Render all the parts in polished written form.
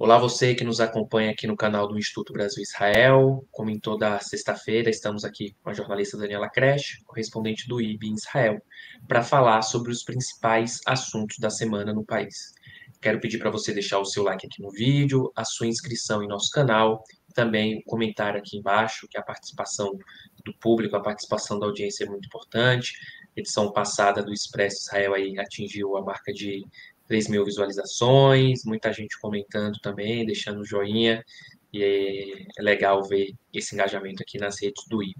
Olá, você que nos acompanha aqui no canal do Instituto Brasil-Israel. Como em toda sexta-feira, estamos aqui com a jornalista Daniela Kresh, correspondente do IB em Israel, para falar sobre os principais assuntos da semana no país. Quero pedir para você deixar o seu like aqui no vídeo, a sua inscrição em nosso canal, também o comentário aqui embaixo, que a participação do público, a participação da audiência é muito importante. A edição passada do Expresso Israel aí atingiu a marca de 3.000 visualizações, muita gente comentando também, deixando joinha, e é legal ver esse engajamento aqui nas redes do IB.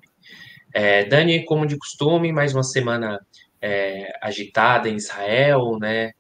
Dani, como de costume, mais uma semana agitada em Israel, né,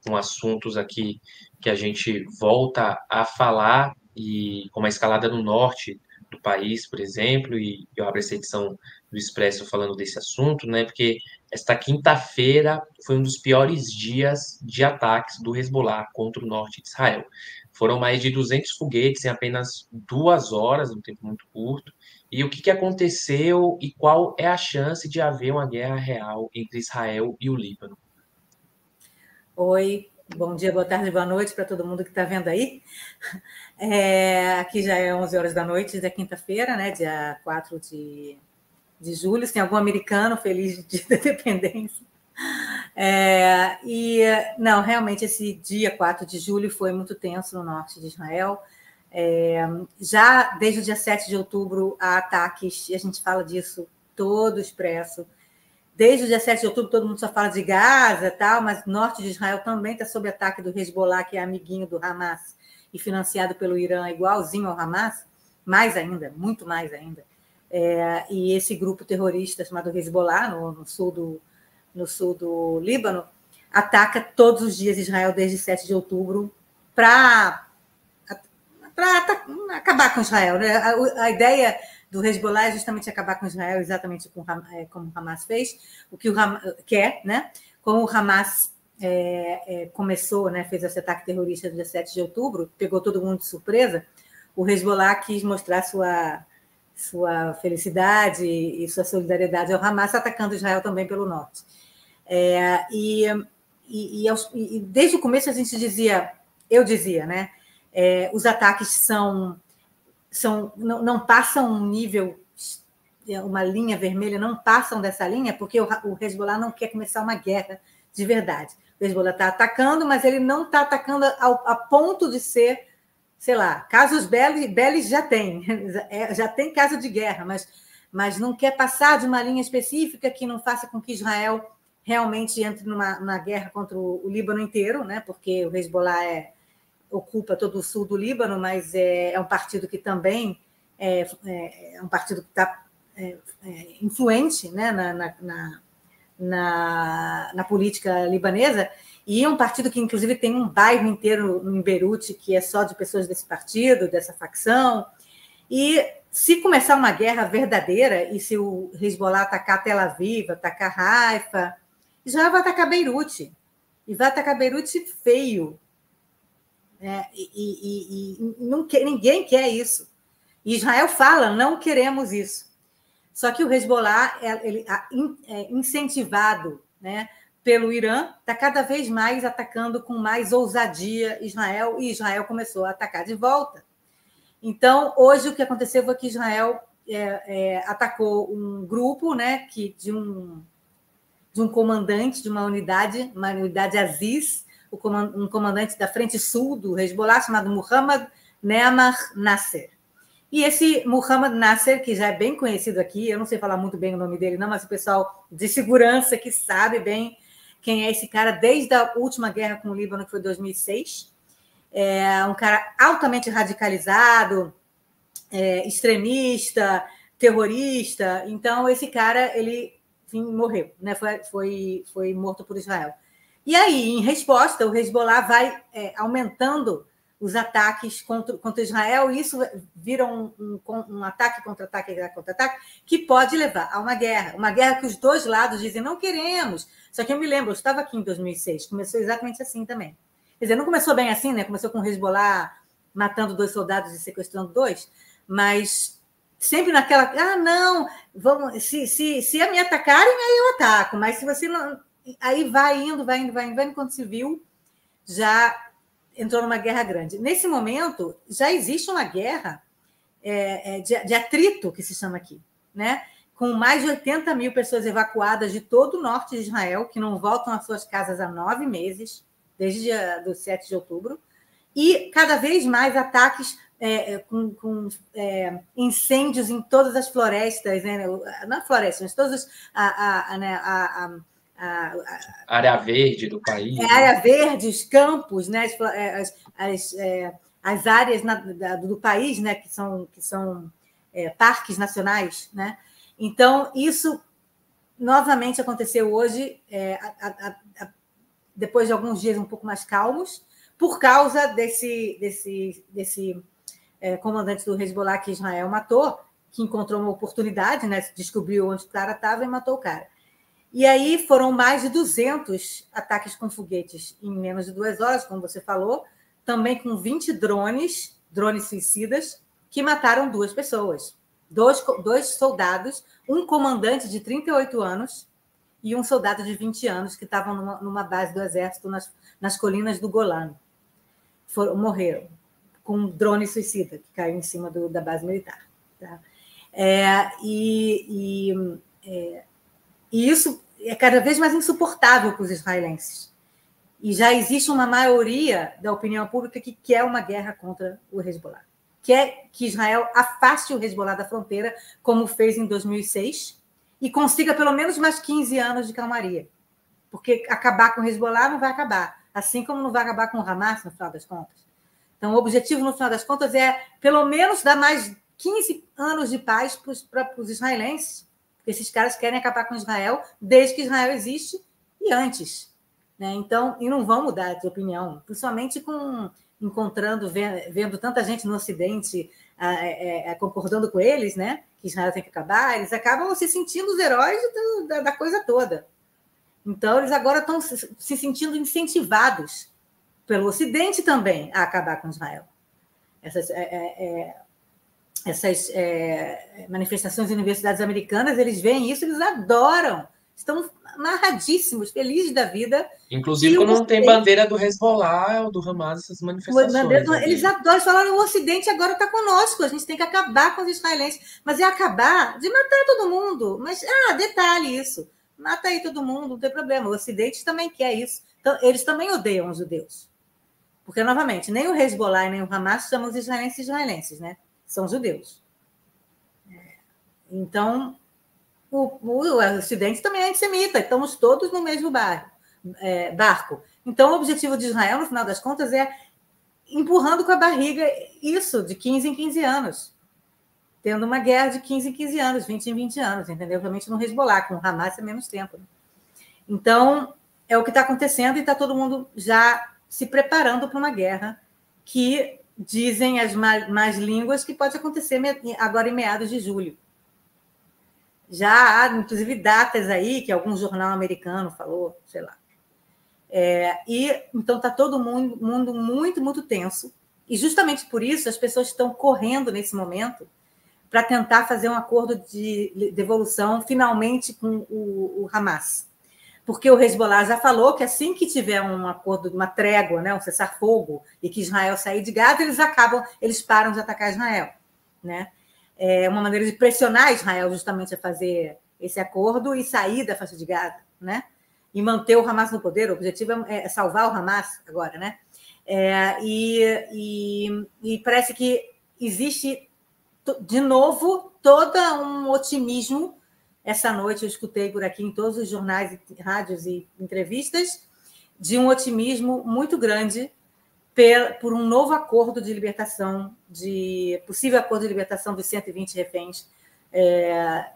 com assuntos aqui que a gente volta a falar, e como a escalada no norte do país, por exemplo, e eu abro essa edição do Expresso falando desse assunto, né, porque esta quinta-feira foi um dos piores dias de ataques do Hezbollah contra o norte de Israel. Foram mais de 200 foguetes em apenas 2 horas, um tempo muito curto. E o que aconteceu e qual é a chance de haver uma guerra real entre Israel e o Líbano? Oi, bom dia, boa tarde, boa noite para todo mundo que está vendo aí. Aqui já é 11 horas da noite da quinta-feira, né, dia 4 de julho. Se tem algum americano feliz de independência. Não, realmente esse dia 4 de julho foi muito tenso no norte de Israel. Já desde o dia 7 de outubro há ataques, e a gente fala disso todo expresso. Desde o dia 7 de outubro, todo mundo só fala de Gaza, tal, mas o norte de Israel também está sob ataque do Hezbollah, que é amiguinho do Hamas e financiado pelo Irã, igualzinho ao Hamas, mais ainda, muito mais ainda. E esse grupo terrorista chamado Hezbollah, no sul do Líbano, ataca todos os dias Israel desde 7 de outubro para acabar com Israel. Né? A ideia do Hezbollah é justamente acabar com Israel, exatamente como o Hamas fez, o que o Hamas quer, né? Como o Hamas começou, né, fez esse ataque terrorista no dia 7 de outubro, pegou todo mundo de surpresa, o Hezbollah quis mostrar sua felicidade e sua solidariedade ao Hamas, atacando Israel também pelo norte. Desde o começo a gente eu dizia, né? Os ataques não passam um nível, uma linha vermelha, não passam dessa linha, porque o Hezbollah não quer começar uma guerra de verdade. O Hezbollah está atacando, mas ele não está atacando a ponto de ser, sei lá, casos belos já tem caso de guerra, mas não quer passar de uma linha específica que não faça com que Israel realmente entre numa guerra contra o Líbano inteiro, né? Porque o Hezbollah ocupa todo o sul do Líbano, mas é um partido que também é um partido que está influente, né, na política libanesa, e é um partido que, inclusive, tem um bairro inteiro em Beirute que é só de pessoas desse partido, dessa facção. E se começar uma guerra verdadeira, e se o Hezbollah atacar Tel Aviv, atacar Haifa, Israel vai atacar Beirute, e vai atacar Beirute feio. Ninguém quer isso. E Israel fala, não queremos isso. Só que o Hezbollah, incentivado, né, pelo Irã, está cada vez mais atacando com mais ousadia Israel, e Israel começou a atacar de volta. Então, hoje o que aconteceu foi que Israel atacou um grupo, né, de um comandante de uma unidade Aziz, um comandante da frente sul do Hezbollah, chamado Muhammad Neamar Nasser. E esse Muhammad Nasser, que já é bem conhecido aqui, eu não sei falar muito bem o nome dele, não, mas o pessoal de segurança que sabe bem quem é esse cara desde a última guerra com o Líbano, que foi em 2006. É um cara altamente radicalizado, extremista, terrorista. Então, esse cara, ele morreu, né? Foi morto por Israel. E aí, em resposta, o Hezbollah vai aumentando os ataques contra Israel, e isso vira um ataque, contra-ataque, que pode levar a uma guerra que os dois lados dizem, não queremos. Só que eu me lembro, eu estava aqui em 2006, começou exatamente assim também. Quer dizer, não começou bem assim, né? Começou com o Hezbollah matando 2 soldados e sequestrando 2, mas sempre naquela, não, vamos, se me atacarem, aí eu ataco, mas se você não... Aí vai indo, quando se viu, já entrou numa guerra grande. Nesse momento, já existe uma guerra de atrito, que se chama aqui, né? Com mais de 80 mil pessoas evacuadas de todo o norte de Israel, que não voltam às suas casas há 9 meses, desde o 7 de outubro, e cada vez mais ataques com incêndios em todas as florestas, né? Não florestas, mas todas a área verde do país. A área verde, os campos, né? As áreas do país, né? que são parques nacionais, né? Então, isso novamente aconteceu hoje, depois de alguns dias um pouco mais calmos, por causa desse comandante do Hezbollah que Israel matou, que encontrou uma oportunidade, né? Descobriu onde o cara estava e matou o cara. E aí foram mais de 200 ataques com foguetes em menos de 2 horas, como você falou, também com 20 drones suicidas, que mataram 2 pessoas. 2 soldados, um comandante de 38 anos e um soldado de 20 anos que estavam numa base do exército nas colinas do Golã. Morreram com um drone suicida que caiu em cima da base militar. Tá? E isso é cada vez mais insuportável para os israelenses. E já existe uma maioria da opinião pública que quer uma guerra contra o Hezbollah. Quer que Israel afaste o Hezbollah da fronteira, como fez em 2006, e consiga pelo menos mais 15 anos de calmaria. Porque acabar com o Hezbollah não vai acabar, assim como não vai acabar com o Hamas, no final das contas. Então, o objetivo, no final das contas, é pelo menos dar mais 15 anos de paz para os israelenses. Porque esses caras querem acabar com Israel desde que Israel existe e antes. Né? Então, e não vão mudar de opinião, principalmente vendo tanta gente no Ocidente concordando com eles, né? Que Israel tem que acabar, eles acabam se sentindo os heróis da coisa toda. Então, eles agora estão se sentindo incentivados pelo Ocidente também a acabar com Israel. Essas manifestações em universidades americanas, eles veem isso, eles adoram, estão amarradíssimos, felizes da vida. Inclusive, quando não tem bandeira do Hezbollah ou do Hamas, essas manifestações. Eles adoram, falaram, o Ocidente agora está conosco, a gente tem que acabar com os israelenses. Mas é acabar de matar todo mundo. Mas, detalhe isso, mata aí todo mundo, não tem problema. O Ocidente também quer isso. Então, eles também odeiam os judeus. Porque, novamente, nem o Hezbollah nem o Hamas chamam os israelenses, né? São judeus. Então, o Ocidente também é antissemita, estamos todos no mesmo barco. Então, o objetivo de Israel, no final das contas, é empurrando com a barriga isso, de 15 em 15 anos. Tendo uma guerra de 15 em 15 anos, 20 em 20 anos, entendeu? Realmente no Hezbollah, com o Hamas é menos tempo. Né? Então, é o que está acontecendo e está todo mundo já se preparando para uma guerra que dizem as más línguas que pode acontecer agora em meados de julho. Já há, inclusive, datas aí que algum jornal americano falou, sei lá. Então está todo mundo muito, muito tenso. E justamente por isso as pessoas estão correndo nesse momento para tentar fazer um acordo de devolução finalmente com o Hamas. Porque o Hezbollah já falou que assim que tiver um acordo, uma trégua, né, um cessar-fogo, e que Israel sair de Gaza, eles param de atacar Israel. Né? É uma maneira de pressionar Israel justamente a fazer esse acordo e sair da faixa de Gaza, né? E manter o Hamas no poder. O objetivo é salvar o Hamas agora, né? E parece que existe, de novo, todo um otimismo. Essa noite eu escutei por aqui em todos os jornais, rádios e entrevistas, de um otimismo muito grande por um novo acordo de libertação, possível acordo de libertação dos 120 reféns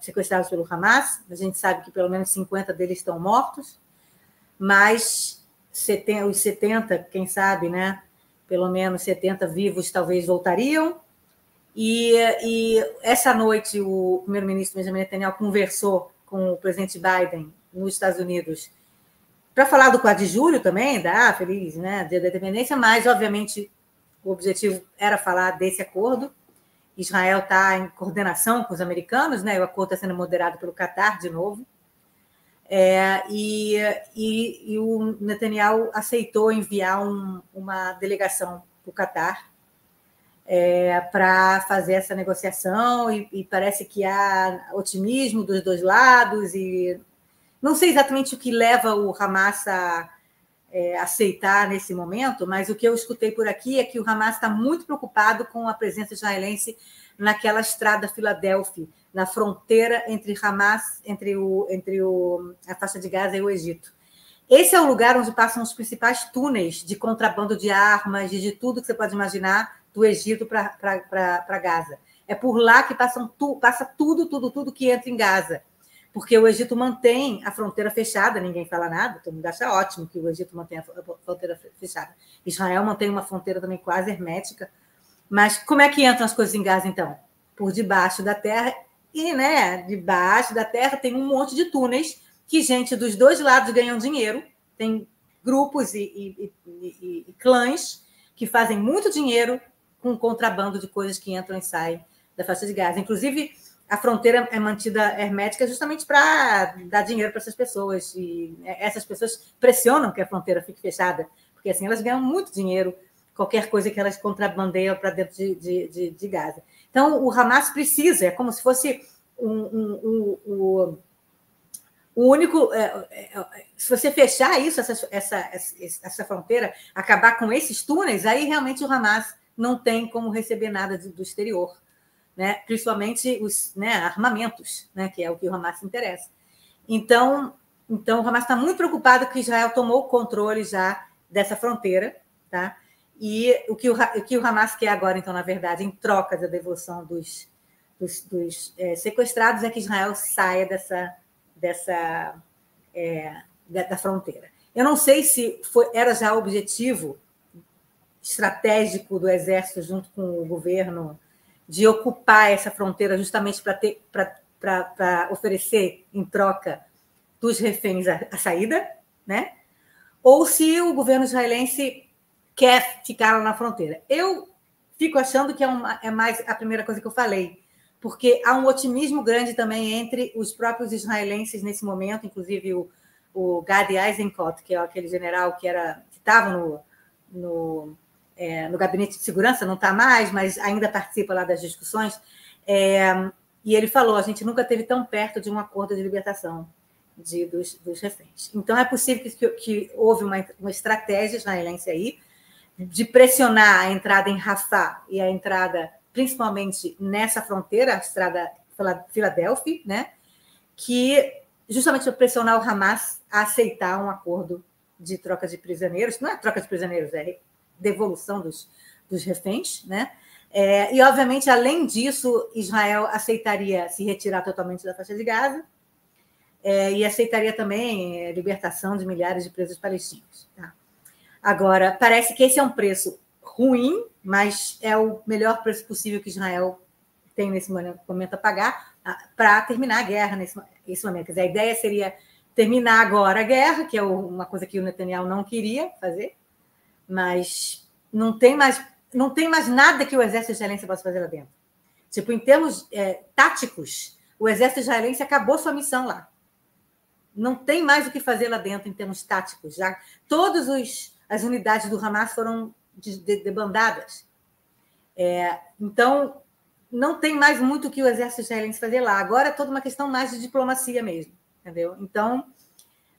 sequestrados pelo Hamas. A gente sabe que pelo menos 50 deles estão mortos, mas os 70, quem sabe, né? Pelo menos 70 vivos talvez voltariam. E essa noite o primeiro-ministro Benjamin Netanyahu conversou com o presidente Biden nos Estados Unidos para falar do 4 de julho também, feliz, né, Dia da Independência, mas, obviamente, o objetivo era falar desse acordo. Israel está em coordenação com os americanos, né, o acordo está sendo moderado pelo Catar, de novo. E o Netanyahu aceitou enviar uma delegação para o Catar para fazer essa negociação, e parece que há otimismo dos dois lados, e não sei exatamente o que leva o Hamas a aceitar nesse momento, mas o que eu escutei por aqui é que o Hamas está muito preocupado com a presença israelense naquela estrada Filadélfia, na fronteira entre Hamas, entre a faixa de Gaza e o Egito. Esse é o lugar onde passam os principais túneis de contrabando de armas, de tudo que você pode imaginar, do Egito para Gaza. É por lá que passa tudo que entra em Gaza, porque o Egito mantém a fronteira fechada, ninguém fala nada, todo mundo acha ótimo que o Egito mantenha a fronteira fechada. Israel mantém uma fronteira também quase hermética. Mas como é que entram as coisas em Gaza, então? Por debaixo da terra, e debaixo da terra tem um monte de túneis que gente dos dois lados ganham dinheiro, tem grupos e clãs que fazem muito dinheiro com o contrabando de coisas que entram e saem da faixa de Gaza. Inclusive, a fronteira é mantida hermética justamente para dar dinheiro para essas pessoas, e essas pessoas pressionam que a fronteira fique fechada, porque assim elas ganham muito dinheiro, qualquer coisa que elas contrabandeiam para dentro de Gaza. Então, o Hamas precisa, é como se fosse o único... se você fechar isso, essa fronteira, acabar com esses túneis, aí realmente o Hamas não tem como receber nada do exterior, né? Principalmente os armamentos, né? Que é o que o Hamas se interessa. Então o Hamas está muito preocupado que Israel tomou o controle já dessa fronteira, tá? E o que o Hamas quer agora, então, na verdade, em troca da devolução dos sequestrados, é que Israel saia da fronteira. Eu não sei se era já o objetivo estratégico do Exército, junto com o governo, de ocupar essa fronteira justamente para oferecer, em troca dos reféns, a saída, né? Ou se o governo israelense quer ficar lá na fronteira. Eu fico achando que é mais a primeira coisa que eu falei, porque há um otimismo grande também entre os próprios israelenses nesse momento, inclusive o Gadi Eisenkot, que é aquele general que estava no gabinete de segurança, não está mais, mas ainda participa lá das discussões, e ele falou, a gente nunca esteve tão perto de um acordo de libertação dos reféns. Então, é possível que houve uma estratégia israelense aí de pressionar a entrada em Rafah e a entrada, principalmente nessa fronteira, a estrada Filadélfia, né? Que justamente para pressionar o Hamas a aceitar um acordo de troca de prisioneiros. Não é troca de prisioneiros, é devolução dos reféns, né? E, obviamente, além disso, Israel aceitaria se retirar totalmente da faixa de Gaza, e aceitaria também a libertação de milhares de presos palestinos. Tá? Agora, parece que esse é um preço ruim, mas é o melhor preço possível que Israel tem nesse momento a pagar para terminar a guerra nesse momento. Quer dizer, a ideia seria terminar agora a guerra, que é uma coisa que o Netanyahu não queria fazer, mas não tem mais nada que o exército israelense possa fazer lá dentro. Tipo, em termos táticos, o exército israelense acabou sua missão lá. Não tem mais o que fazer lá dentro em termos táticos. Já todas as unidades do Hamas foram debandadas. Então, não tem mais muito o que o exército israelense fazer lá. Agora é toda uma questão mais de diplomacia mesmo, entendeu? Então,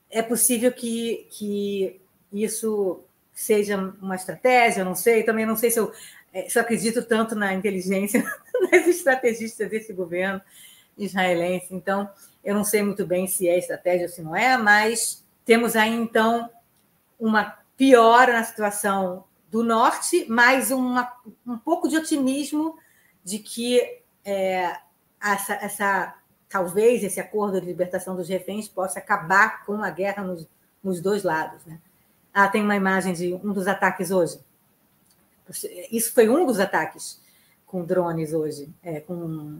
é possível que isso seja uma estratégia, eu não sei. Também não sei se eu acredito tanto na inteligência das estrategistas desse governo israelense. Então, eu não sei muito bem se é estratégia ou se não é, mas temos aí, então, uma piora na situação do norte, mas um pouco de otimismo de que talvez esse acordo de libertação dos reféns possa acabar com a guerra nos dois lados. Né? Tem uma imagem de um dos ataques hoje. Isso foi um dos ataques com drones hoje, com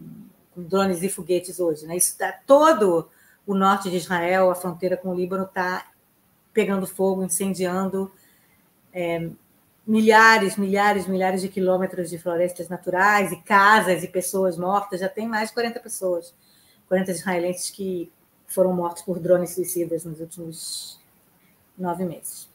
drones e foguetes hoje. Né? Isso todo o norte de Israel, a fronteira com o Líbano, está pegando fogo, incendiando milhares de quilômetros de florestas naturais e casas e pessoas mortas. Já tem mais de 40 pessoas, 40 israelenses que foram mortos por drones suicidas nos últimos 9 meses.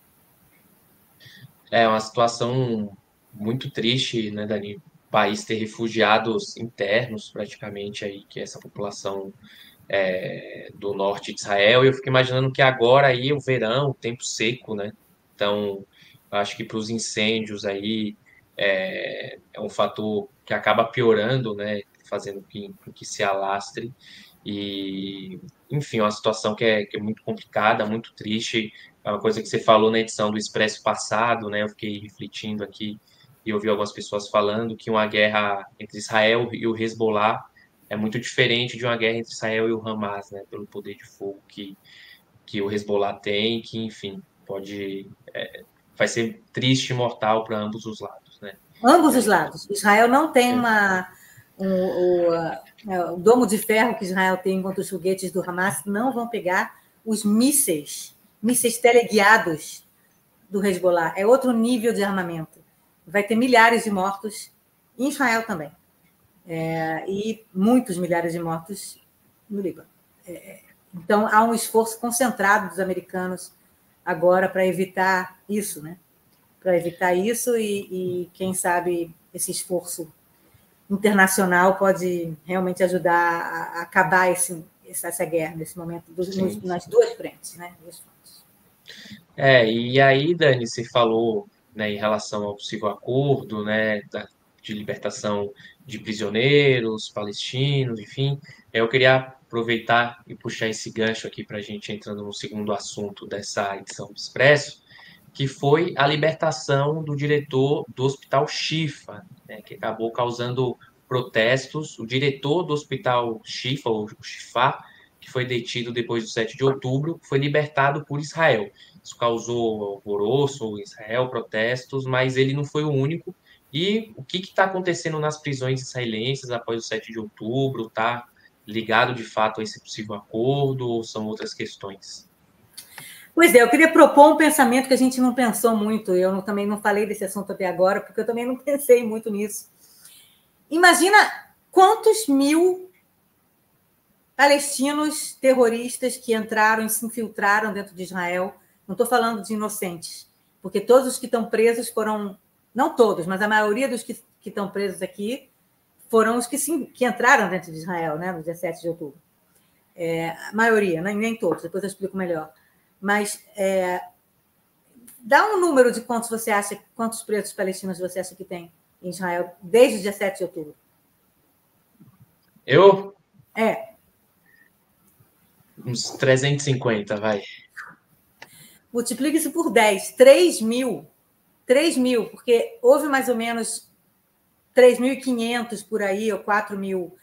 É uma situação muito triste, né, Dani? O país ter refugiados internos, praticamente, aí, que é essa população do norte de Israel. E eu fico imaginando que agora aí o verão, o tempo seco, né? Então, acho que para os incêndios aí é um fator que acaba piorando, né? Fazendo com que se alastre. E, enfim, é uma situação que é muito complicada, muito triste. É uma coisa que você falou na edição do Expresso passado, né? Eu fiquei refletindo aqui e ouvi algumas pessoas falando que uma guerra entre Israel e o Hezbollah é muito diferente de uma guerra entre Israel e o Hamas, né? Pelo poder de fogo que o Hezbollah tem, que, enfim, vai ser triste e mortal para ambos os lados, né? Ambos E os aí, lados. Israel não tem é, o domo de ferro que Israel tem contra os foguetes do Hamas, não vão pegar os mísseis teleguiados do Hezbollah. É outro nível de armamento. Vai ter milhares de mortos em Israel também. E muitos milhares de mortos no Líbano. Então, há um esforço concentrado dos americanos agora para evitar isso, né? Para evitar isso e, quem sabe, esse esforço internacional pode realmente ajudar a acabar essa guerra nesse momento, sim, nas sim. duas frentes, né? Duas frentes. E aí, Dani, você falou, né, em relação ao possível acordo, né, de libertação de prisioneiros palestinos, enfim. Eu queria aproveitar e puxar esse gancho aqui para a gente entrando no segundo assunto dessa edição do Expresso, que foi a libertação do diretor do Hospital Shifa, né, que acabou causando protestos. O diretor do Hospital Shifa, ou Shifa, que foi detido depois do 7 de outubro, foi libertado por Israel. Isso causou alvoroço em Israel, protestos, mas ele não foi o único. E o que está acontecendo nas prisões israelenses após o 7 de outubro? Está ligado de fato a esse possível acordo ou são outras questões? Pois é, eu queria propor um pensamento que a gente não pensou muito. Também não falei desse assunto até agora, porque eu também não pensei muito nisso. Imagina quantos mil palestinos terroristas que entraram e se infiltraram dentro de Israel. Não estou falando de inocentes, porque todos os que estão presos foram, não todos, mas a maioria dos que estão presos aqui foram os que entraram dentro de Israel, né, no 17 de outubro. A maioria, né, nem todos, depois eu explico melhor. Mas dá um número de quantos presos palestinos você acha que tem em Israel desde o 17 de outubro? Eu? É. Uns 350, vai. Multiplique isso por 10, 3 mil. 3 mil, porque houve mais ou menos 3.500 por aí, ou 4 mil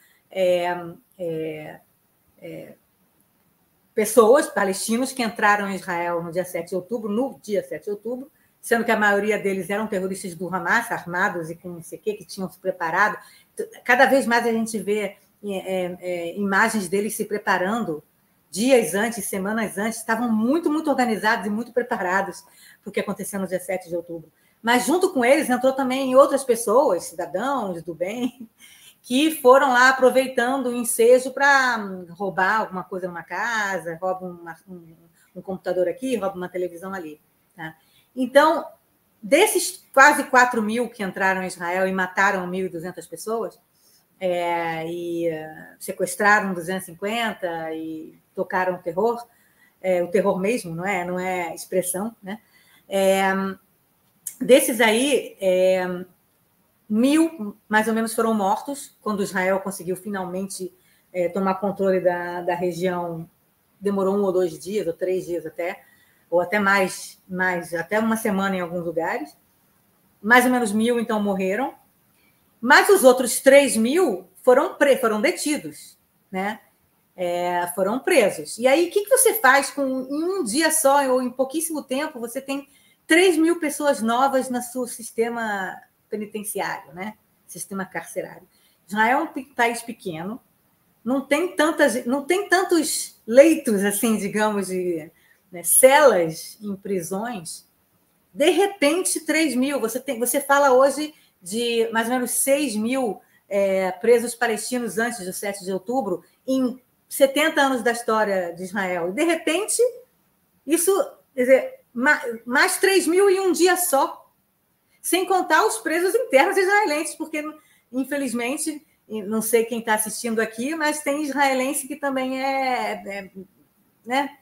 pessoas, palestinos, que entraram em Israel no dia 7 de outubro, sendo que a maioria deles eram terroristas do Hamas, armados e com não sei o quê, que tinham se preparado. Cada vez mais a gente vê imagens deles se preparando dias antes, semanas antes, estavam muito, muito organizados e muito preparados para o que aconteceu no dia 7 de outubro. Mas junto com eles entrou também outras pessoas, cidadãos do bem, que foram lá aproveitando o ensejo para roubar alguma coisa numa casa, roubam um computador aqui, roubam uma televisão ali. Tá? Então, desses quase 4 mil que entraram em Israel e mataram 1.200 pessoas, e sequestraram 250 e tocaram o terror mesmo, não é expressão, né? Desses aí, 1.000 mais ou menos foram mortos quando Israel conseguiu finalmente tomar controle da região. Demorou 1 ou 2 dias, ou 3 dias até, ou até mais, até uma semana em alguns lugares. Mais ou menos 1.000, então, morreram. Mas os outros 3 mil foram detidos, né? Foram presos. E aí, o que você faz em um dia só, ou em pouquíssimo tempo, você tem 3 mil pessoas novas no seu sistema penitenciário, né? Sistema carcerário. Israel é um país pequeno, não tem tantos leitos, assim, digamos, celas em prisões. De repente, 3 mil. Você fala hoje de mais ou menos 6 mil presos palestinos antes do 7 de outubro, em 70 anos da história de Israel. E, de repente, isso, quer dizer, mais 3 mil em um dia só, sem contar os presos internos israelenses, porque, infelizmente, não sei quem está assistindo aqui, mas tem israelense que também né,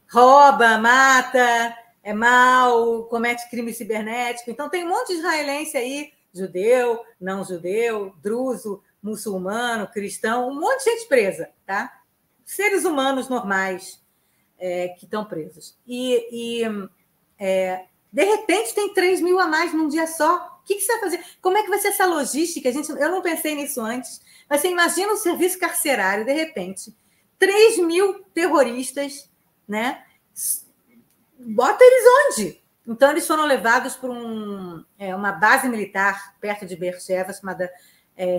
rouba, mata, é mau, comete crime cibernético. Então, tem um monte de israelense aí, judeu, não judeu, druso, muçulmano, cristão, um monte de gente presa, tá? Seres humanos normais que estão presos. De repente, tem 3 mil a mais num dia só. O que você vai fazer? Como é que vai ser essa logística? Eu não pensei nisso antes, mas você imagina o serviço carcerário, de repente, 3 mil terroristas, né? Bota eles onde? Então, eles foram levados para uma base militar perto de Beersheba, chamada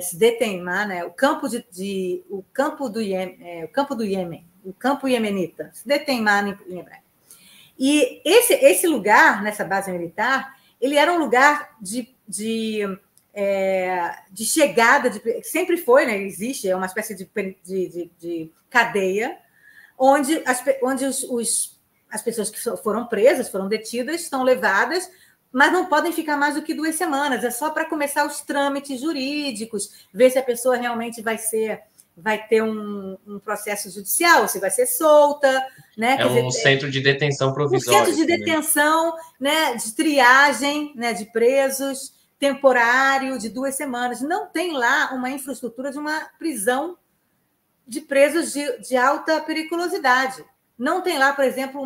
Sde Teimá, né? o campo do Iêmen, o campo iemenita, Sde Teimá em hebraico. E esse lugar, nessa base militar, ele era um lugar de chegada, sempre foi, né? Existe, é uma espécie de cadeia, onde as pessoas que foram presas, foram detidas, estão levadas, mas não podem ficar mais do que 2 semanas. É só para começar os trâmites jurídicos, ver se a pessoa realmente vai ter um processo judicial, se vai ser solta, né? Centro de detenção provisório. Um centro de detenção, né? De triagem, né? De presos, temporário, de 2 semanas. Não tem lá uma infraestrutura de uma prisão de presos de alta periculosidade. Não tem lá, por exemplo,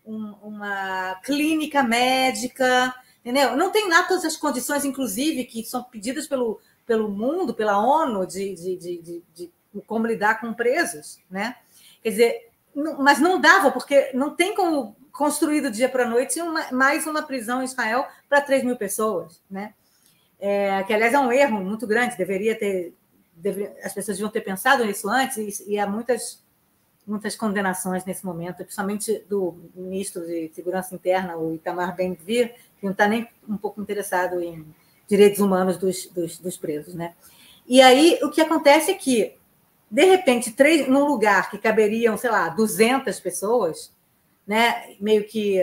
uma clínica médica, entendeu? Não tem lá todas as condições, inclusive, que são pedidas pelo mundo, pela ONU, de como lidar com presos, né? Quer dizer, mas não dava, porque não tem como construir do dia para a noite mais uma prisão em Israel para 3 mil pessoas, né? Que, aliás, é um erro muito grande, as pessoas deviam ter pensado nisso antes, e há muitas condenações nesse momento, principalmente do ministro de Segurança Interna, o Itamar Ben-Gvir, que não está nem um pouco interessado em direitos humanos dos presos, né? E aí, o que acontece é que, de repente, num lugar que caberiam, sei lá, 200 pessoas, né? Meio que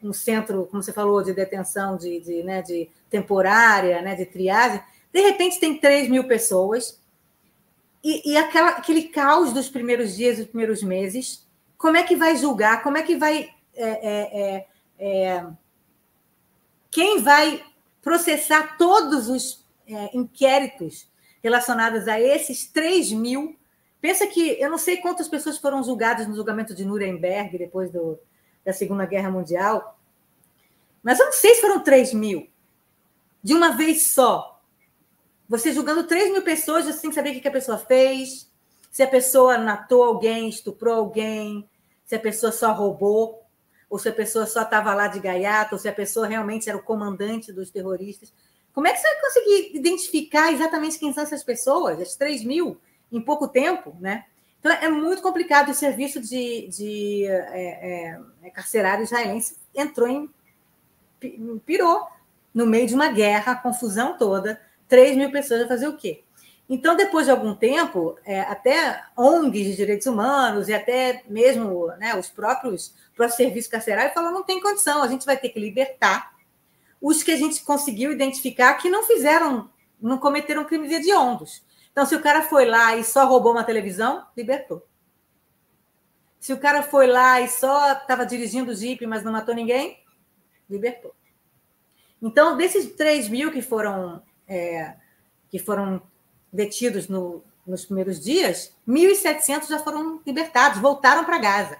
um centro, como você falou, de detenção de temporária, né? De triagem, de repente tem 3 mil pessoas, e aquele caos dos primeiros dias, dos primeiros meses, como é que vai julgar? Como é que vai... quem vai processar todos os inquéritos relacionados a esses 3 mil? Pensa que eu não sei quantas pessoas foram julgadas no julgamento de Nuremberg depois da Segunda Guerra Mundial, mas eu não sei se foram 3 mil de uma vez só. Você julgando 3 mil pessoas sem saber o que a pessoa fez, se a pessoa matou alguém, estuprou alguém, se a pessoa só roubou, ou se a pessoa só estava lá de gaiato, ou se a pessoa realmente era o comandante dos terroristas. Como é que você vai conseguir identificar exatamente quem são essas pessoas, as 3 mil, em pouco tempo, né? Então, é muito complicado. O serviço de carcerário israelense pirou no meio de uma guerra, a confusão toda. 3 mil pessoas vai fazer o quê? Então, depois de algum tempo, até ONGs de direitos humanos e até mesmo, né, os próprios serviços carcerários falaram: não tem condição, a gente vai ter que libertar os que a gente conseguiu identificar que não cometeram crimes hediondos. Então, se o cara foi lá e só roubou uma televisão, libertou. Se o cara foi lá e só estava dirigindo o Jeep, mas não matou ninguém, libertou. Então, desses 3 mil que foram detidos nos primeiros dias, 1.700 já foram libertados, voltaram para Gaza.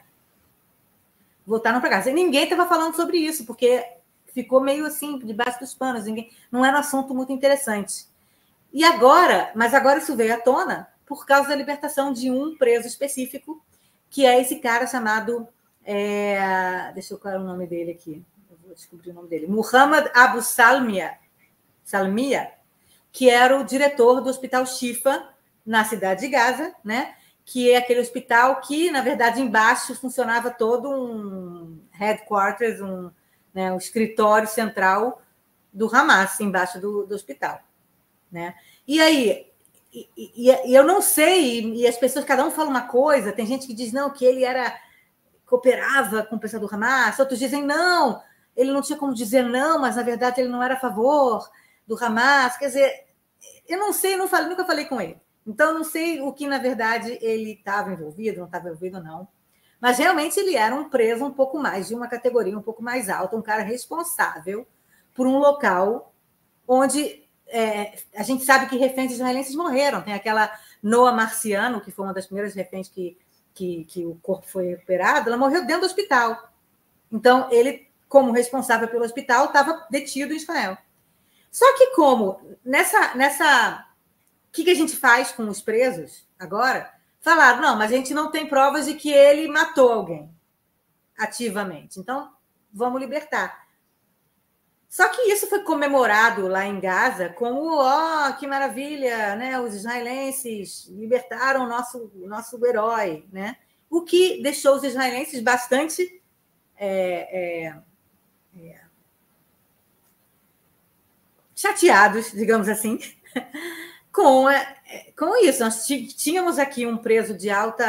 E ninguém estava falando sobre isso, porque ficou meio assim, debaixo dos panos. Não era um assunto muito interessante. Mas agora isso veio à tona por causa da libertação de um preso específico, que é esse cara chamado... deixa eu ver o nome dele aqui. Eu vou descobrir o nome dele. Muhammad Abu Salmiya, que era o diretor do Hospital Shifa, na cidade de Gaza, né? Que é aquele hospital que, na verdade, embaixo funcionava todo um headquarters, um escritório central do Hamas, embaixo do hospital, né? E aí, e eu não sei, e as pessoas, cada um fala uma coisa, tem gente que diz não, que ele cooperava com o pessoal do Hamas, outros dizem não, ele não tinha como dizer não, mas na verdade ele não era a favor do Hamas. Quer dizer, eu não sei, nunca falei com ele. Então, não sei o que, na verdade, ele estava envolvido, não estava envolvido, não. Mas, realmente, ele era um preso um pouco mais, de uma categoria um pouco mais alta, um cara responsável por um local onde a gente sabe que reféns israelenses morreram. Tem aquela Noa Marciano, que foi uma das primeiras reféns que o corpo foi recuperado, ela morreu dentro do hospital. Então, ele, como responsável pelo hospital, estava detido em Israel. Só que como o que a gente faz com os presos agora? Falaram, não, mas a gente não tem provas de que ele matou alguém ativamente. Então, vamos libertar. Só que isso foi comemorado lá em Gaza como, que maravilha, né? Os israelenses libertaram o nosso herói, né? O que deixou os israelenses bastante chateados, digamos assim, com isso. Nós tínhamos aqui um preso de alto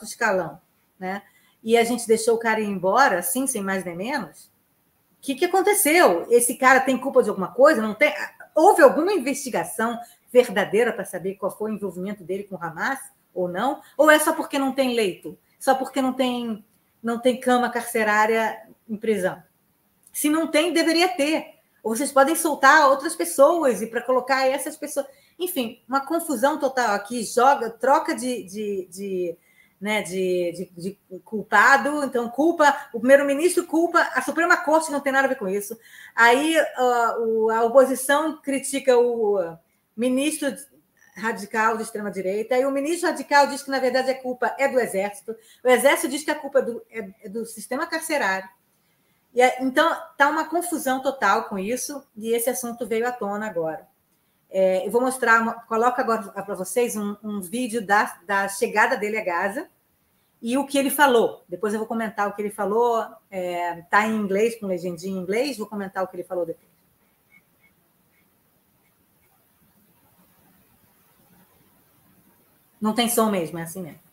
escalão, né? E a gente deixou o cara ir embora, assim, sem mais nem menos. O que aconteceu? Esse cara tem culpa de alguma coisa? Não tem? Houve alguma investigação verdadeira para saber qual foi o envolvimento dele com o Hamas ou não? Ou é só porque não tem leito? Só porque não tem cama carcerária em prisão? Se não tem, deveria ter. Ou vocês podem soltar outras pessoas e para colocar essas pessoas. Enfim, uma confusão total aqui, troca de culpado, então culpa, o primeiro-ministro culpa, a Suprema Corte não tem nada a ver com isso. Aí a oposição critica o ministro radical de extrema-direita, e o ministro radical diz que, na verdade, a culpa é do Exército, o Exército diz que a culpa é do sistema carcerário. Então, está uma confusão total com isso, e esse assunto veio à tona agora. Eu vou coloco agora para vocês um vídeo da chegada dele a Gaza e o que ele falou. Depois eu vou comentar o que ele falou. Está em inglês, com legendinha em inglês, vou comentar o que ele falou depois. Não tem som mesmo, é assim mesmo.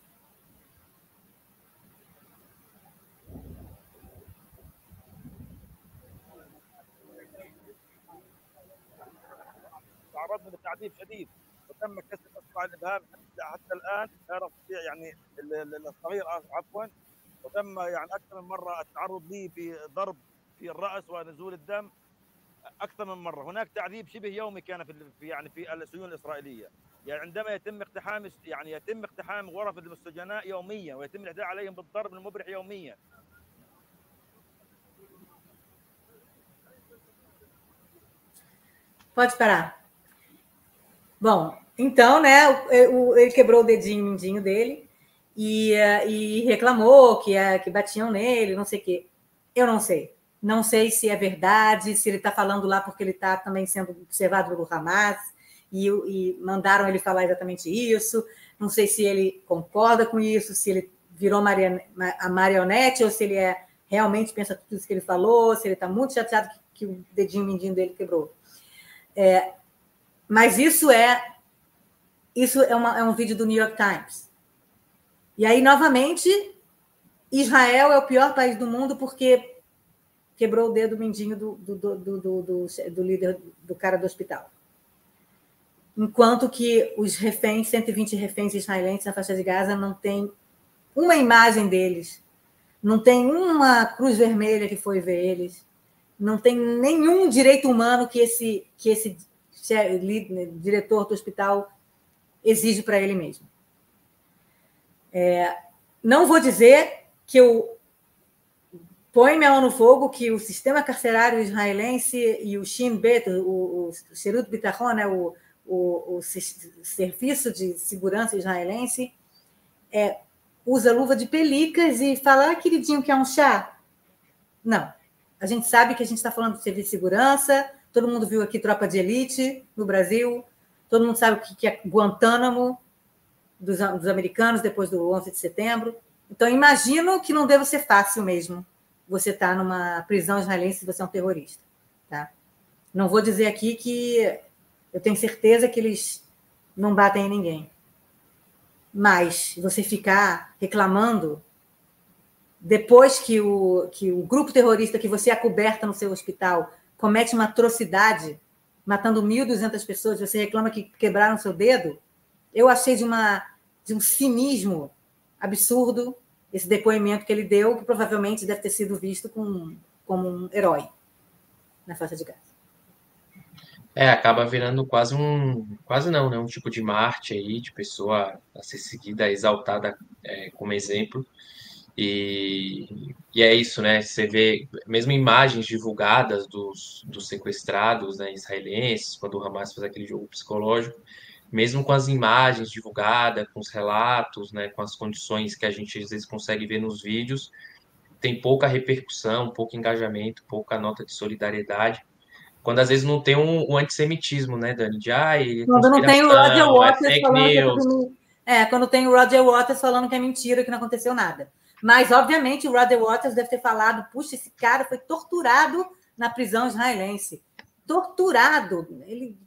تعرضنا لتعذيب شديد وتم كسر اصبع الابهام حتى الان لا نستطيع يعني الصغير عفوا، وتم يعني اكثر من مره التعرض لي بضرب في الراس ونزول الدم اكثر من مره. هناك تعذيب شبه يومي كان في السجون الاسرائيليه، يعني عندما يتم اقتحام غرف السجناء يوميا ويتم الاعتداء عليهم بالضرب المبرح يوميا. Pode parar. Bom, então, né, ele quebrou o dedinho mindinho dele e reclamou que batiam nele, não sei o quê. Eu não sei. Não sei se é verdade, se ele está falando lá porque ele está também sendo observado pelo Hamas e mandaram ele falar exatamente isso. Não sei se ele concorda com isso, se ele virou a marionete ou se ele realmente pensa tudo isso que ele falou, se ele está muito chateado que o dedinho mindinho dele quebrou. Mas isso é um vídeo do New York Times. E aí, novamente, Israel é o pior país do mundo porque quebrou o dedo mindinho do líder, do cara do hospital. Enquanto que os reféns, 120 reféns israelenses na faixa de Gaza, não tem uma imagem deles, não tem uma cruz vermelha que foi ver eles, não tem nenhum direito humano que esse diretor do hospital exige para ele mesmo. Não vou dizer que eu ponho minha mão no fogo que o sistema carcerário israelense e o Shin Bet, o Sherut Bitachon, né, o serviço de segurança israelense, usa luva de pelicas e fala, queridinho, quer um chá? Não. A gente sabe que a gente está falando de serviço de segurança, todo mundo viu aqui Tropa de Elite no Brasil, todo mundo sabe o que é Guantánamo dos americanos depois do 11 de setembro. Então, imagino que não deve ser fácil mesmo você estar numa prisão israelense se você é um terrorista. Tá? Não vou dizer aqui que eu tenho certeza que eles não batem em ninguém. Mas você ficar reclamando depois que o grupo terrorista que você acoberta no seu hospital comete uma atrocidade, matando 1.200 pessoas, você reclama que quebraram seu dedo, eu achei de um cinismo absurdo esse depoimento que ele deu, que provavelmente deve ter sido visto como um herói na faixa de Gaza. Acaba virando quase não, né? Um tipo de Marte aí, de pessoa a ser seguida, exaltada como exemplo. E é isso, né? Você vê mesmo imagens divulgadas dos sequestrados, né, israelenses, quando o Hamas faz aquele jogo psicológico, mesmo com as imagens divulgadas, com os relatos, né, com as condições que a gente às vezes consegue ver nos vídeos, tem pouca repercussão, pouco engajamento, pouca nota de solidariedade, quando às vezes não tem um antissemitismo, né, Dani? De quando não tem o Roger conspiração, Waters fake falando news. quando tem o Roger Waters falando que é mentira, que não aconteceu nada. Mas, obviamente, o Roger Waters deve ter falado, puxa, esse cara foi torturado na prisão israelense. Torturado.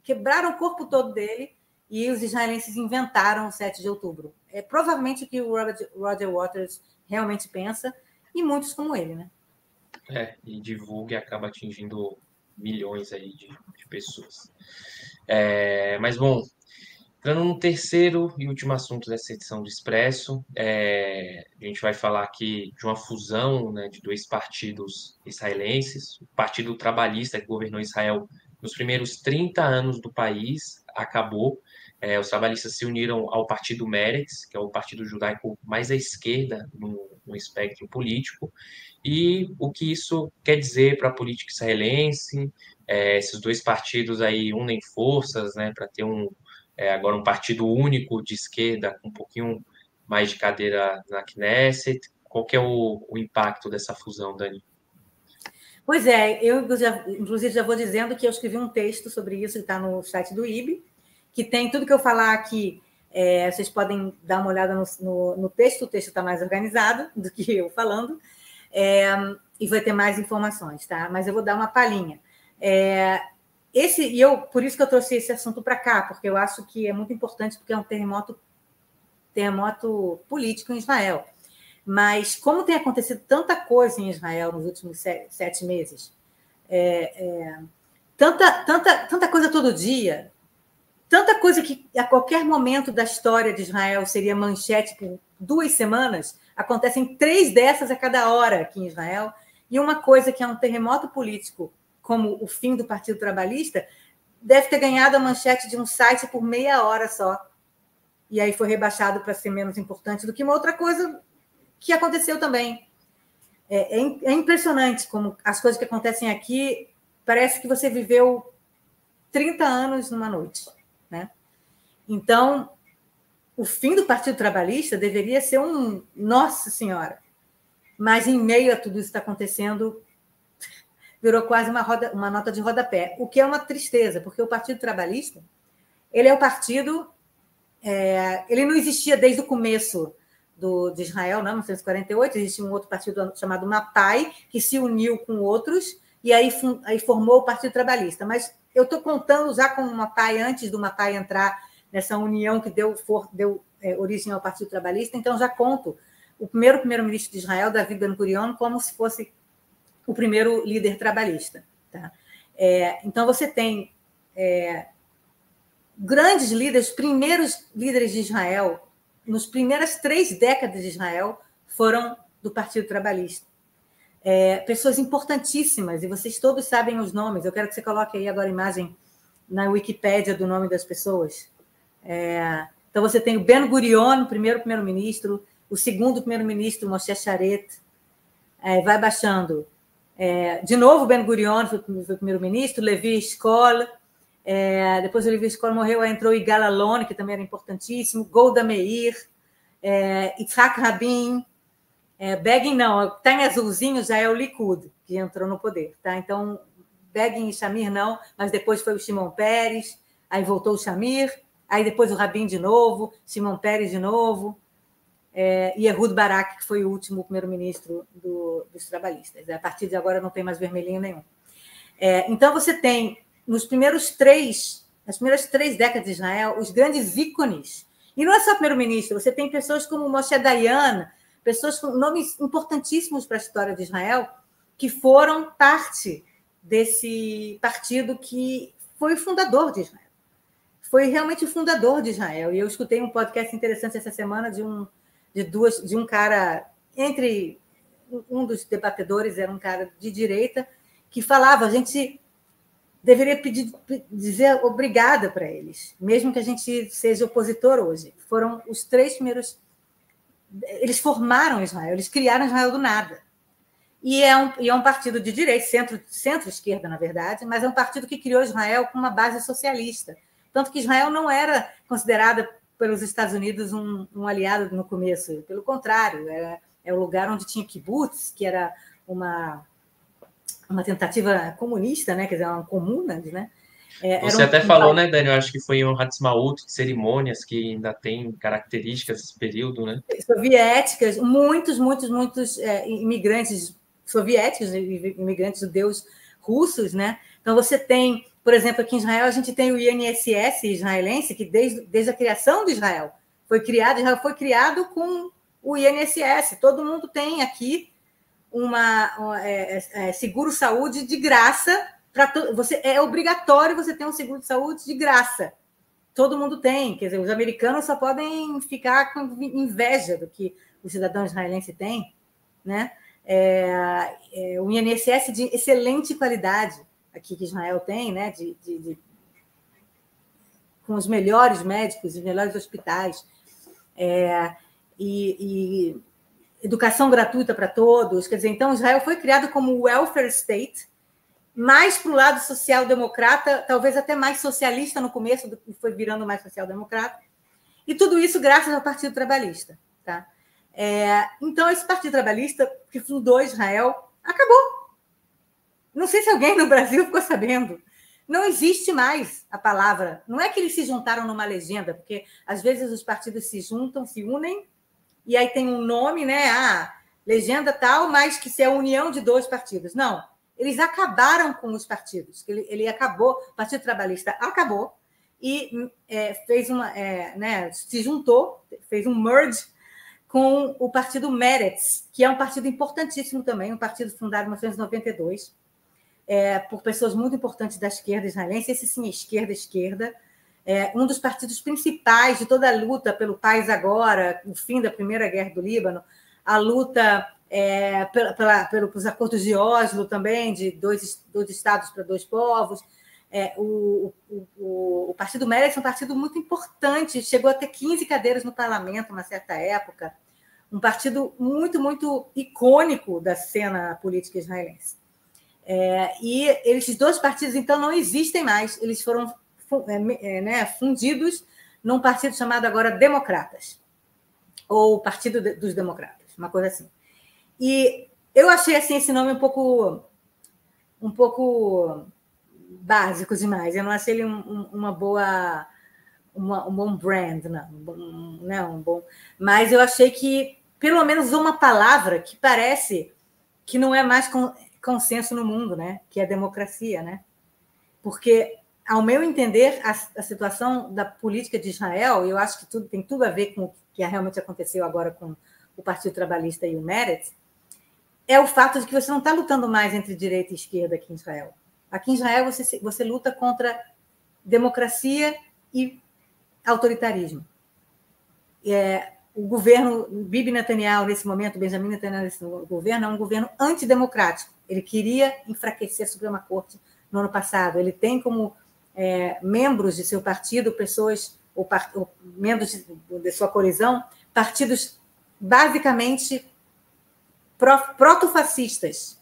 Quebraram o corpo todo dele e os israelenses inventaram o 7 de outubro. É provavelmente o que o Roger Waters realmente pensa, e muitos como ele, né? E divulga e acaba atingindo milhões aí de pessoas. Mas, bom, entrando no terceiro e último assunto dessa edição do Expresso, a gente vai falar aqui de uma fusão, né, de dois partidos israelenses. O Partido Trabalhista, que governou Israel nos primeiros 30 anos do país, acabou. Os trabalhistas se uniram ao Partido Meretz, que é o partido judaico mais à esquerda no espectro político. E o que isso quer dizer para a política israelense? Esses dois partidos aí unem forças, né, para ter agora um partido único de esquerda, com um pouquinho mais de cadeira na Knesset. Qual que é o impacto dessa fusão, Dani? Pois é, eu inclusive já vou dizendo que eu escrevi um texto sobre isso, que está no site do IB, que tem tudo que eu falar aqui, vocês podem dar uma olhada no texto, o texto está mais organizado do que eu falando, e vai ter mais informações, tá? Mas eu vou dar uma palhinha. Por isso que eu trouxe esse assunto para cá, porque eu acho que é muito importante, porque é um terremoto político em Israel. Mas como tem acontecido tanta coisa em Israel nos últimos 7 meses, tanta coisa todo dia, tanta coisa que a qualquer momento da história de Israel seria manchete por 2 semanas, acontecem 3 dessas a cada hora aqui em Israel, e uma coisa que é um terremoto político, como o fim do Partido Trabalhista, deve ter ganhado a manchete de um site por meia hora só, e aí foi rebaixado para ser menos importante do que uma outra coisa que aconteceu também. É impressionante como as coisas que acontecem aqui, parece que você viveu 30 anos numa noite, né? Então, o fim do Partido Trabalhista deveria ser Nossa Senhora! Mas, em meio a tudo isso que está acontecendo, virou quase uma nota de rodapé, o que é uma tristeza, porque o Partido Trabalhista, ele é o partido... ele não existia desde o começo de Israel, não, em 1948, existia um outro partido chamado Mapai, que se uniu com outros, e aí formou o Partido Trabalhista. Mas eu estou contando já com o Mapai, antes do Mapai entrar nessa união que deu origem ao Partido Trabalhista, então já conto o primeiro-ministro de Israel, David Ben-Gurion, como se fosse o primeiro líder trabalhista. Tá? Então, você tem grandes líderes, primeiros líderes de Israel, nas primeiras 3 décadas de Israel, foram do Partido Trabalhista. Pessoas importantíssimas, e vocês todos sabem os nomes. Eu quero que você coloque aí agora a imagem na Wikipédia do nome das pessoas. Então, você tem o Ben-Gurion, o primeiro-ministro, o segundo primeiro-ministro, Moshe Sharet, vai baixando. De novo, Ben-Gurion foi o primeiro-ministro, Levi Eshkol, depois o Levi Eshkol morreu, aí entrou Yigal Allon, que também era importantíssimo, Golda Meir, Yitzhak Rabin, Begin não, está em azulzinho, já é o Likud, que entrou no poder. Tá? Então, Begin e Shamir não, mas depois foi o Shimon Peres, aí voltou o Shamir, aí depois o Rabin de novo, Shimon Peres de novo, e Ehud Barak, que foi o último primeiro-ministro dos trabalhistas. A partir de agora não tem mais vermelhinho nenhum. Então, você tem, nos primeiros 3 as primeiras 3 décadas de Israel, os grandes ícones. E não é só primeiro-ministro, você tem pessoas como Moshe Dayan, pessoas com nomes importantíssimos para a história de Israel, que foram parte desse partido que foi o fundador de Israel. Foi realmente o fundador de Israel. E eu escutei um podcast interessante essa semana de um cara, entre um dos debatedores era um cara de direita, que falava, a gente deveria dizer obrigada para eles, mesmo que a gente seja opositor hoje. Foram os 3 primeiros... Eles formaram Israel, eles criaram Israel do nada. E é um partido de direita, centro-esquerda, na verdade, mas é um partido que criou Israel com uma base socialista. Tanto que Israel não era considerada pelos Estados Unidos um aliado no começo. Pelo contrário, é o lugar onde tinha kibbutz, que era uma tentativa comunista, né? Quer dizer, uma comuna, né? Você até falou, né, Daniel? Acho que foi um Hatzmaut, cerimônias que ainda tem características desse período, né? Soviéticas, muitos imigrantes soviéticos, imigrantes judeus russos, né? Então você tem, por exemplo, aqui em Israel a gente tem o INSS israelense, que desde a criação de Israel foi criado com o INSS. Todo mundo tem aqui seguro-saúde de graça. É obrigatório você ter um seguro de saúde de graça. Todo mundo tem. Quer dizer, os americanos só podem ficar com inveja do que o cidadão israelense tem, né? O INSS de excelente qualidade aqui que Israel tem, né? Com os melhores médicos, os melhores hospitais, e educação gratuita para todos. Quer dizer, então Israel foi criado como welfare state, mais para o lado social-democrata, talvez até mais socialista no começo, foi virando mais social-democrata, e tudo isso graças ao Partido Trabalhista. Tá? Então, esse Partido Trabalhista, que fundou Israel, acabou. Não sei se alguém no Brasil ficou sabendo. Não existe mais a palavra. Não é que eles se juntaram numa legenda, porque às vezes os partidos se juntam, se unem, e aí tem um nome, né? Legenda tal, mas que se é a união de 2 partidos. Não. Eles acabaram com os partidos. Ele acabou, o Partido Trabalhista acabou e fez se juntou, fez um merge com o Partido Meretz, que é um partido importantíssimo também, um partido fundado em 1992, por pessoas muito importantes da esquerda israelense, esse sim, esquerda, um dos partidos principais de toda a luta pelo Paz Agora, o fim da Primeira Guerra do Líbano, a luta... pelos acordos de Oslo também, de 2 estados para 2 povos. O Partido Meretz é um partido muito importante, chegou a ter 15 cadeiras no parlamento uma certa época, um partido muito, muito icônico da cena política israelense. E esses 2 partidos, então, não existem mais, eles foram fundidos num partido chamado agora Democratas, ou Partido dos Democratas, uma coisa assim. E eu achei assim, esse nome um pouco básico demais. Eu não achei ele um bom brand, não. Mas eu achei que, pelo menos, uma palavra que parece que não é mais consenso no mundo, né? Que é democracia, né? Porque, ao meu entender, a situação da política de Israel, eu acho que tem tudo a ver com o que realmente aconteceu agora com o Partido Trabalhista e o Meretz, é o fato de que você não está lutando mais entre direita e esquerda aqui em Israel. Aqui em Israel você luta contra democracia e autoritarismo. O governo Bibi Netanyahu, nesse momento, Benjamin Netanyahu, nesse governo, é um governo antidemocrático. Ele queria enfraquecer a Suprema Corte no ano passado. Ele tem como membros de seu partido pessoas, ou membros de sua coalizão, partidos basicamente protofascistas,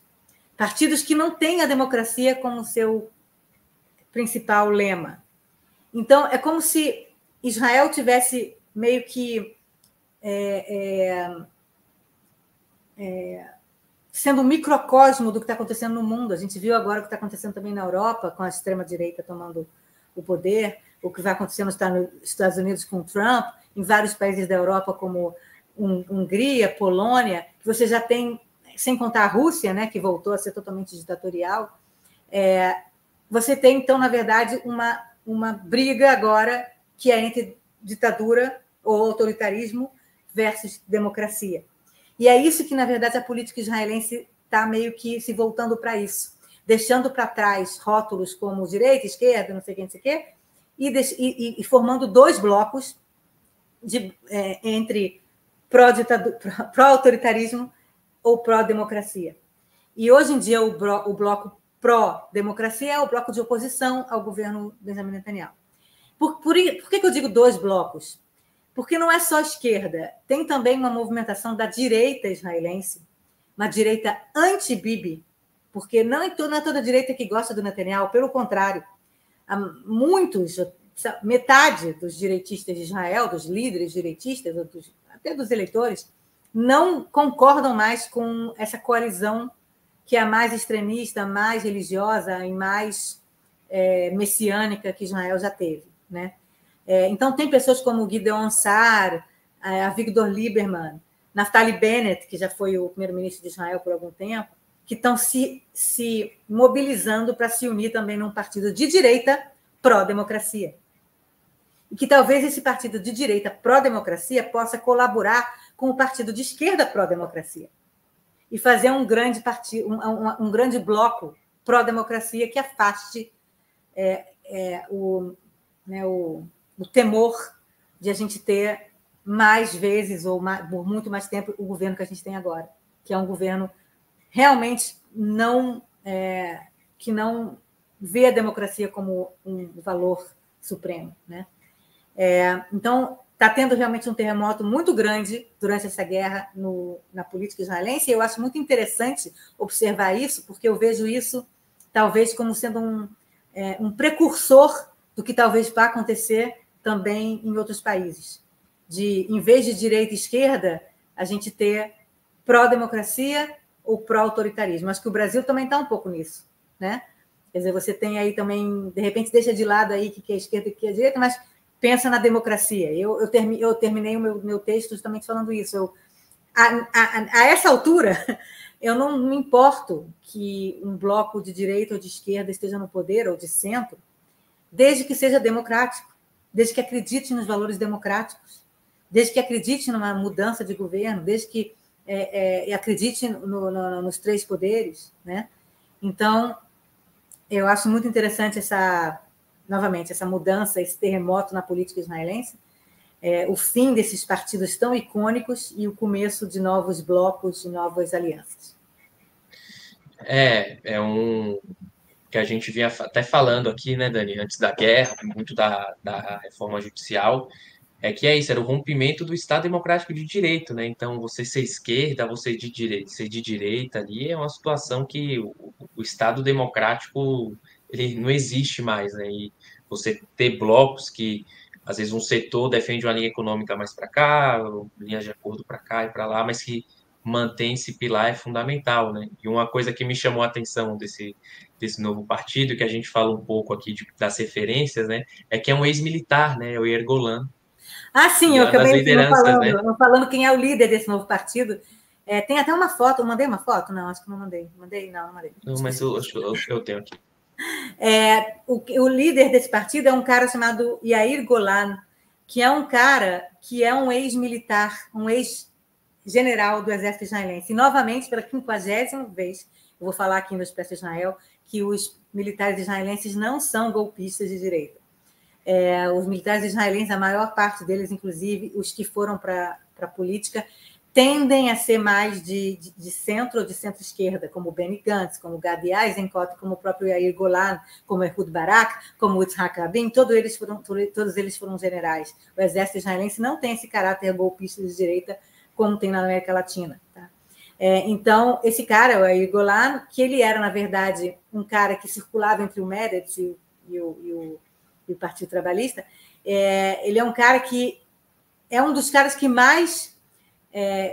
partidos que não têm a democracia como seu principal lema. Então, é como se Israel tivesse meio que sendo um microcosmo do que está acontecendo no mundo. A gente viu agora o que está acontecendo também na Europa, com a extrema-direita tomando o poder, o que vai acontecer nos Estados Unidos com Trump, em vários países da Europa, como Hungria, Polônia, que você já tem, sem contar a Rússia, né, que voltou a ser totalmente ditatorial, você tem, então, na verdade, uma briga agora que é entre ditadura ou autoritarismo versus democracia. E é isso que, na verdade, a política israelense está meio que se voltando para isso, deixando para trás rótulos como direita, esquerda, não sei o que, não sei o quê, e formando dois blocos entre pró-autoritarismo ou pró-democracia. E hoje em dia o bloco pró-democracia é o bloco de oposição ao governo Benjamin Netanyahu. Por que eu digo dois blocos? Porque não é só esquerda, tem também uma movimentação da direita israelense, uma direita anti-Bibi, porque não é toda a direita que gosta do Netanyahu, pelo contrário, metade dos direitistas de Israel, dos líderes direitistas, até dos eleitores, não concordam mais com essa coalizão que é a mais extremista, mais religiosa e mais messiânica que Israel já teve, né? Então, tem pessoas como Gideon Sa'ar, Avigdor Lieberman, Naftali Bennett, que já foi o primeiro-ministro de Israel por algum tempo, que estão se mobilizando para se unir também num partido de direita pró-democracia. E que talvez esse partido de direita pró-democracia possa colaborar com o partido de esquerda pró-democracia e fazer um grande partido, um grande bloco pró-democracia que afaste o temor de a gente ter mais vezes ou por muito mais tempo o governo que a gente tem agora, que é um governo realmente que não vê a democracia como um valor supremo, né? Então, está tendo realmente um terremoto muito grande durante essa guerra na política israelense, e eu acho muito interessante observar isso, porque eu vejo isso talvez como sendo um precursor do que talvez vá acontecer também em outros países. Em vez de direita e esquerda, a gente ter pró-democracia ou pró-autoritarismo. Acho que o Brasil também está um pouco nisso, né? Quer dizer, você tem aí também, de repente, deixa de lado aí que é esquerda e que é direita, mas pensa na democracia. Eu terminei o meu texto justamente falando isso. A essa altura, eu não me importo que um bloco de direita ou de esquerda esteja no poder, ou de centro, desde que seja democrático, desde que acredite nos valores democráticos, desde que acredite numa mudança de governo, desde que acredite nos três poderes, né? Então, eu acho muito interessante novamente, essa mudança, esse terremoto na política israelense, o fim desses partidos tão icônicos e o começo de novos blocos, de novas alianças. É um que a gente vinha até falando aqui, né, Dani, antes da guerra, muito da reforma judicial, que é isso, era o rompimento do Estado Democrático de Direito, né? Então, você ser esquerda, você ser de direita ali é uma situação que o Estado Democrático ele não existe mais, né? E você ter blocos que às vezes um setor defende uma linha econômica mais para cá, linhas de acordo para cá e para lá, mas que mantém esse pilar é fundamental, né? E uma coisa que me chamou a atenção desse novo partido, que a gente fala um pouco aqui das referências, né? É que é um ex-militar, né? É o Yair Golan. Sim, E eu é uma das acabei lideranças, né? não falando quem é o líder desse novo partido. Tem até uma foto, eu mandei uma foto? Não, acho que não mandei. Não mandei. Não, mas eu tenho aqui. O líder desse partido é um cara chamado Yair Golan, que é um cara que é um ex-militar, um ex-general do exército israelense. E, novamente, pela 50ª vez, eu vou falar aqui no Expresso Israel que os militares israelenses não são golpistas de direita. Os militares israelenses, a maior parte deles, inclusive os que foram para a política, tendem a ser mais de centro ou de centro-esquerda, como Benny Gantz, como Gadi Eisenkot, como o próprio Yair Golan, como Ehud Barak, como Yitzhak Rabin, todos eles foram generais. O exército israelense não tem esse caráter golpista de direita como tem na América Latina. Tá? Então, esse cara, o Yair Golan, que ele era, na verdade, um cara que circulava entre o Meretz e o Partido Trabalhista, ele é um cara que é um dos caras que mais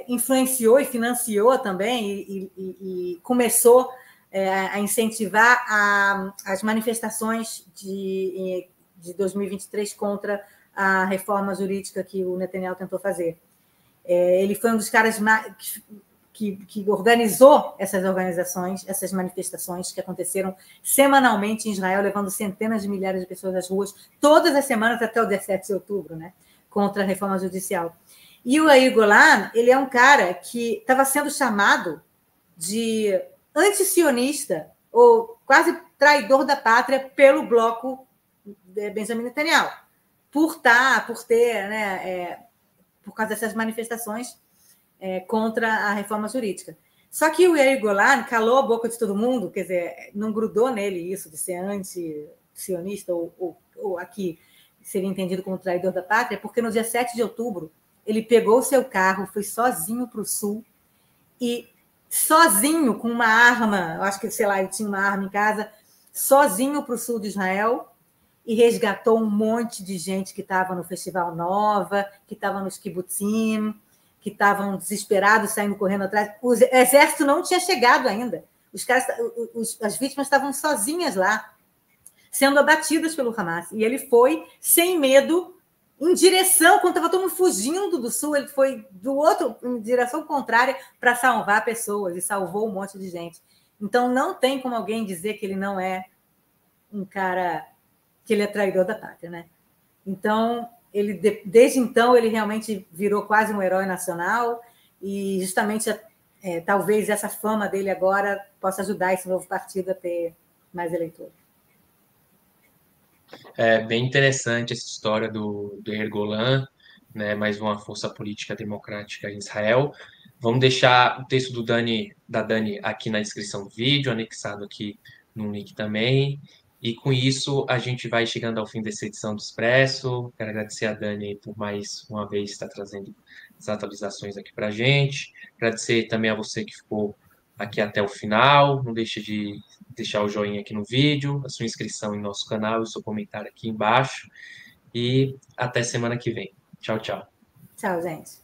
influenciou e financiou também e começou a incentivar as manifestações de 2023 contra a reforma jurídica que o Netanyahu tentou fazer. Ele foi um dos caras que organizou essas organizações, essas manifestações que aconteceram semanalmente em Israel, levando centenas de milhares de pessoas às ruas, todas as semanas até o 17 de outubro, né, contra a reforma judicial. E o Yair Golan, ele é um cara que estava sendo chamado de anti-sionista ou quase traidor da pátria pelo bloco de Benjamin Netanyahu, por ter, né, por causa dessas manifestações contra a reforma jurídica. Só que o Yair Golan calou a boca de todo mundo, quer dizer, não grudou nele isso de ser anti-sionista ou aqui seria entendido como traidor da pátria, porque no dia 7 de outubro ele pegou o seu carro, foi sozinho para o sul e sozinho com uma arma, eu acho que, sei lá, ele tinha uma arma em casa, sozinho para o sul de Israel e resgatou um monte de gente que estava no Festival Nova, que estava nos kibbutzim, que estavam desesperados, saindo correndo atrás. O exército não tinha chegado ainda. As vítimas estavam sozinhas lá, sendo abatidas pelo Hamas. E ele foi, sem medo, em direção, quando estava todo mundo fugindo do sul, ele foi do outro, em direção contrária, para salvar pessoas, e salvou um monte de gente. Então, não tem como alguém dizer que ele não é um cara, que ele é traidor da pátria, né? Então, desde então, ele realmente virou quase um herói nacional e justamente, talvez essa fama dele agora possa ajudar esse novo partido a ter mais eleitores. É bem interessante essa história do Yair Golan, né, mais uma força política democrática em Israel. Vamos deixar o texto da Dani aqui na descrição do vídeo, anexado aqui no link também. E com isso, a gente vai chegando ao fim dessa edição do Expresso. Quero agradecer a Dani por mais uma vez estar trazendo as atualizações aqui para a gente. Agradecer também a você que ficou aqui até o final. Não deixe de deixar o joinha aqui no vídeo, a sua inscrição em nosso canal e o seu comentário aqui embaixo. E até semana que vem. Tchau, tchau. Tchau, gente.